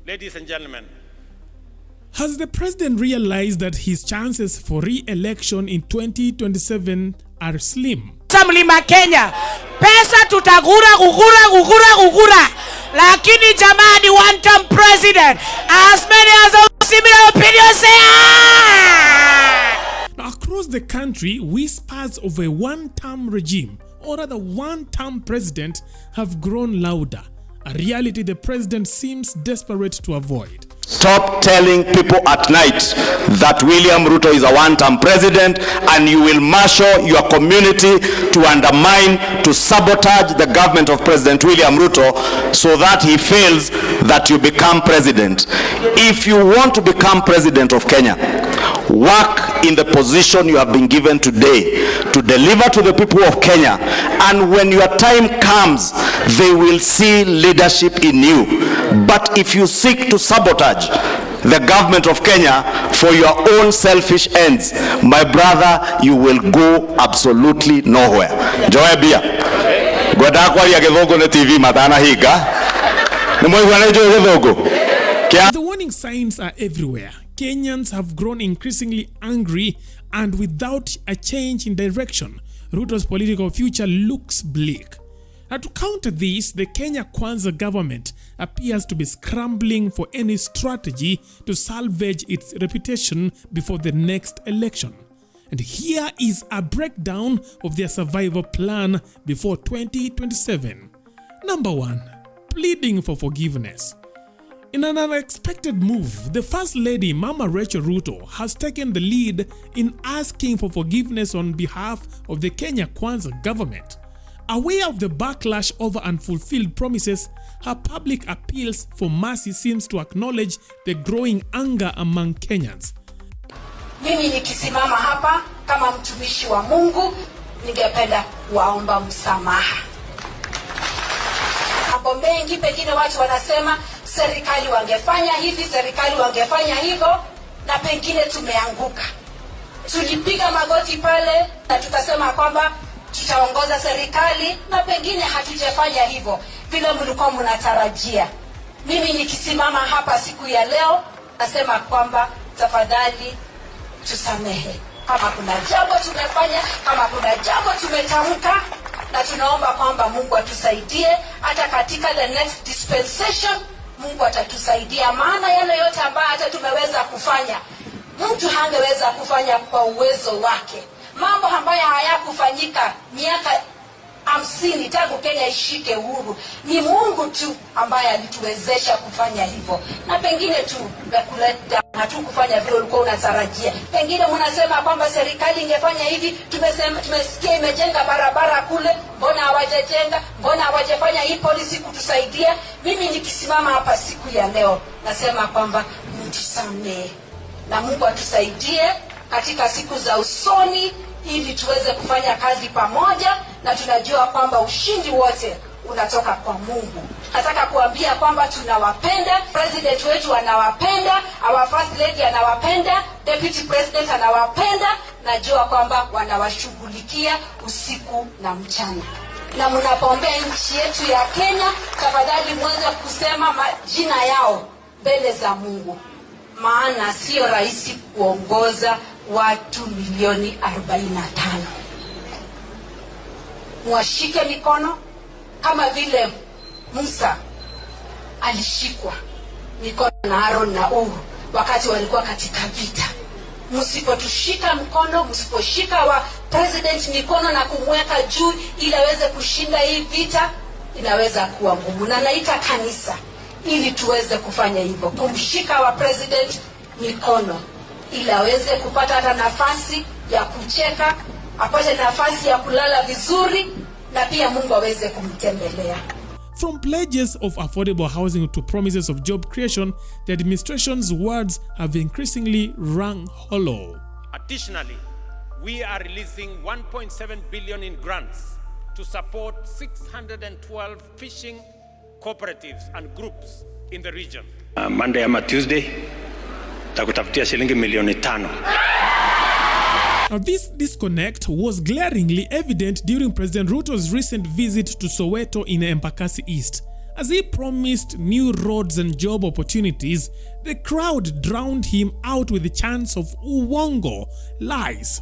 Ladies and gentlemen, has the president realized that his chances for re-election in 2027 are slim? Mlima Kenya, pesa tutagura gugura, lakini jamani, one-term president, as many as a similar opinion say Now, across the country, whispers of a one-term regime, or rather one-term president, have grown louder, a reality the president seems desperate to avoid. Stop telling people at night that William Ruto is a one-term president and you will marshal your community to undermine, to sabotage the government of President William Ruto so that he fails that you become president. If you want to become president of Kenya, work in the position you have been given today to deliver to the people of Kenya, and when your time comes, they will see leadership in you. But if you seek to sabotage the government of Kenya for your own selfish ends, my brother, you will go absolutely nowhere. Joe Bia. The warning signs are everywhere. Kenyans have grown increasingly angry, and without a change in direction, Ruto's political future looks bleak. Now, to counter this, the Kenya Kwanza government appears to be scrambling for any strategy to salvage its reputation before the next election. And here is a breakdown of their survival plan before 2027. Number 1. Pleading for forgiveness. In an unexpected move, the First Lady, Mama Rachel Ruto, has taken the lead in asking for forgiveness on behalf of the Kenya Kwanza government. Aware of the backlash over unfulfilled promises, her public appeals for mercy seems to acknowledge the growing anger among Kenyans. Mimi nikisimama hapa kama mtumishi wa Mungu, ningependa kuwaomba msamaha. Mambo mengi pengine watu wanasema serikali wangefanya hivi, serikali wangefanya hivyo, na pengine tumeanguka. Tulipiga magoti pale na tukasema kwamba tutaongoza serikali, na pengine hatujafanya hivyo vile mlikuwa mnatarajia. Mimi nikisimama hapa siku ya leo, nasema kwamba tafadhali tusamehe. Kama kuna jambo tumefanya, kama kuna jambo tumetamka, na tunaomba kwamba Mungu atusaidie hata katika the next dispensation. Mungu atatusaidia, maana yale yote ambayo hata tumeweza kufanya, mtu hangeweza kufanya kwa uwezo wake. Mambo ambayo hayakufanyika miaka 50 tangu Kenya ishike uhuru, ni Mungu tu ambaye alituwezesha kufanya hivyo. Na pengine tu kuleta hatukufanya vile ulikuwa unatarajia. Pengine mnasema kwamba serikali ingefanya hivi, tumesikia imejenga barabara kule, mbona hawajajenga, mbona hawajafanya hii policy kutusaidia? Mimi nikisimama hapa siku ya leo, nasema kwamba mtusamehe na Mungu atusaidie katika siku za usoni, ili tuweze kufanya kazi pamoja, na tunajua kwamba ushindi wote unatoka kwa Mungu. Nataka kuambia kwamba tunawapenda, president wetu anawapenda, our first lady anawapenda, deputy president anawapenda, najua kwamba wanawashughulikia usiku na mchana. Na mnapoombea nchi yetu ya Kenya, tafadhali mweze kusema majina yao mbele za Mungu, maana sio rahisi kuongoza watu milioni 45. Mwashike mikono kama vile Musa alishikwa mikono na Aaron na Hur wakati walikuwa katika vita. Msipotushika mkono, msiposhika wa president mikono na kumweka juu ili aweze kushinda hii vita, inaweza kuwa ngumu. Na naita kanisa ili tuweze kufanya hivyo, kumshika wa president mikono ili aweze kupata hata nafasi ya kucheka, apate nafasi ya kulala vizuri, na pia Mungu aweze kumtembelea. From pledges of affordable housing to promises of job creation, the administration's words have increasingly rung hollow. Additionally, we are releasing 1.7 billion in grants to support 612 fishing cooperatives and groups in the region. Monday ama Tuesday takutafutia shilingi milioni 5. Now, this disconnect was glaringly evident during President Ruto's recent visit to Soweto in Embakasi East. As he promised new roads and job opportunities, the crowd drowned him out with the chants of uongo, lies.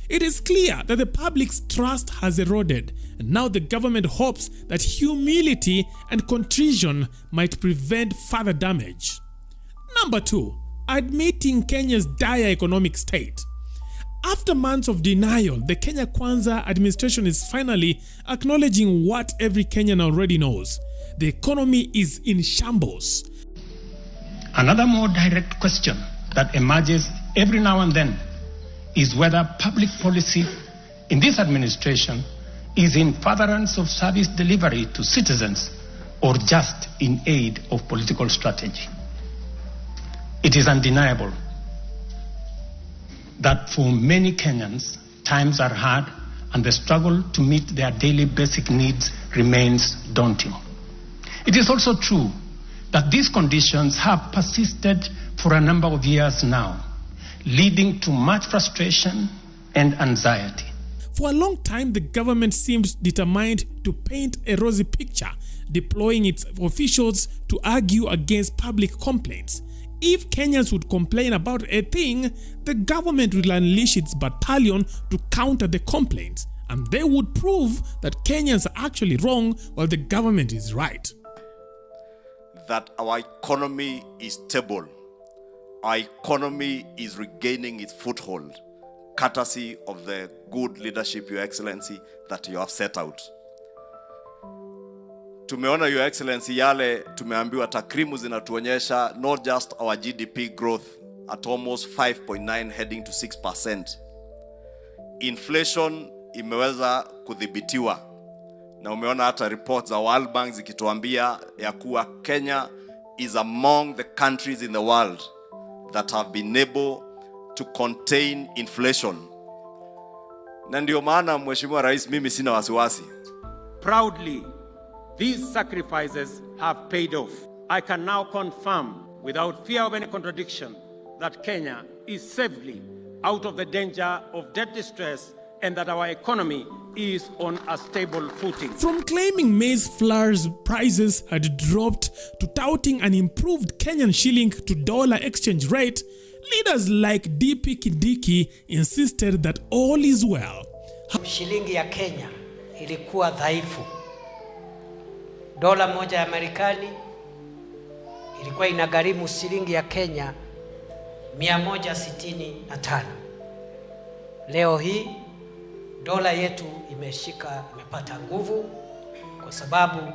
It is clear that the public's trust has eroded, and now the government hopes that humility and contrition might prevent further damage. Number 2, admitting Kenya's dire economic state. After months of denial, the Kenya Kwanza administration is finally acknowledging what every Kenyan already knows. The economy is in shambles. Another more direct question that emerges every now and then is whether public policy in this administration is in furtherance of service delivery to citizens or just in aid of political strategy. It is undeniable that for many Kenyans, times are hard and the struggle to meet their daily basic needs remains daunting. It is also true that these conditions have persisted for a number of years now, leading to much frustration and anxiety. For a long time, the government seemed determined to paint a rosy picture, deploying its officials to argue against public complaints. If Kenyans would complain about a thing, the government will unleash its battalion to counter the complaints, and they would prove that Kenyans are actually wrong while the government is right. That our economy is stable. Our economy is regaining its foothold, courtesy of the good leadership, Your Excellency, that you have set out. Tumeona, Your Excellency, yale tumeambiwa takrimu zinatuonyesha not just our GDP growth at almost 5.9 heading to 6%. Inflation imeweza kudhibitiwa. Na umeona hata reports za World Bank zikituambia ya kuwa Kenya is among the countries in the world that have been able to contain inflation. Na ndio maana Mheshimiwa Rais, mimi sina wasiwasi. Proudly, these sacrifices have paid off. I can now confirm, without fear of any contradiction, that Kenya is safely out of the danger of debt distress and that our economy is on a stable footing. From claiming maize flour's prices had dropped to touting an improved Kenyan shilling to dollar exchange rate, leaders like DP Kindiki insisted that all is well. Shilingi ya Kenya ilikuwa dhaifu. Dola moja ya Marekani ilikuwa inagharimu shilingi ya Kenya 165. Leo hii dola yetu imepata nguvu kwa sababu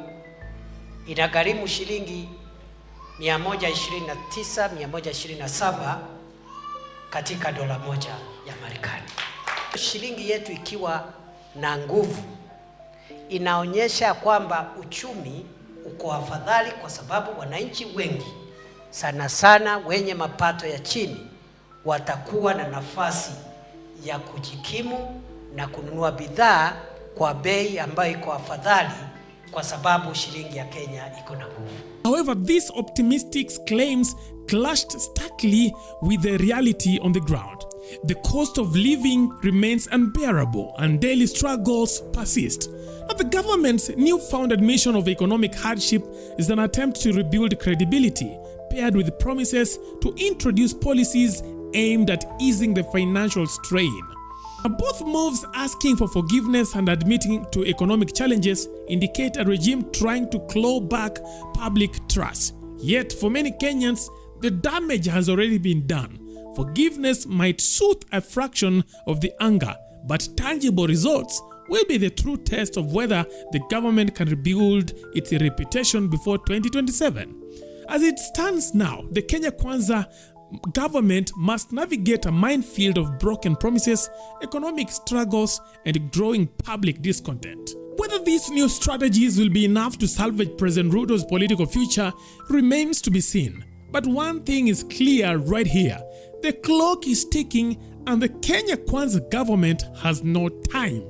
inagharimu shilingi 129, 127 katika dola moja ya Marekani. Shilingi yetu ikiwa na nguvu inaonyesha kwamba uchumi uko afadhali, kwa sababu wananchi wengi sana sana wenye mapato ya chini watakuwa na nafasi ya kujikimu na kununua bidhaa kwa bei ambayo iko afadhali, kwa sababu shilingi ya Kenya iko na nguvu. However, these optimistic claims clashed starkly with the reality on the ground. The cost of living remains unbearable and daily struggles persist. But the government's newfound admission of economic hardship is an attempt to rebuild credibility, paired with promises to introduce policies aimed at easing the financial strain. Both moves, asking for forgiveness and admitting to economic challenges, indicate a regime trying to claw back public trust. Yet, for many Kenyans, the damage has already been done. Forgiveness might soothe a fraction of the anger, but tangible results will be the true test of whether the government can rebuild its reputation before 2027. As it stands now, the Kenya Kwanza government must navigate a minefield of broken promises, economic struggles, and growing public discontent. Whether these new strategies will be enough to salvage President Ruto's political future remains to be seen. But one thing is clear right here. The clock is ticking and the Kenya Kwanza government has no time.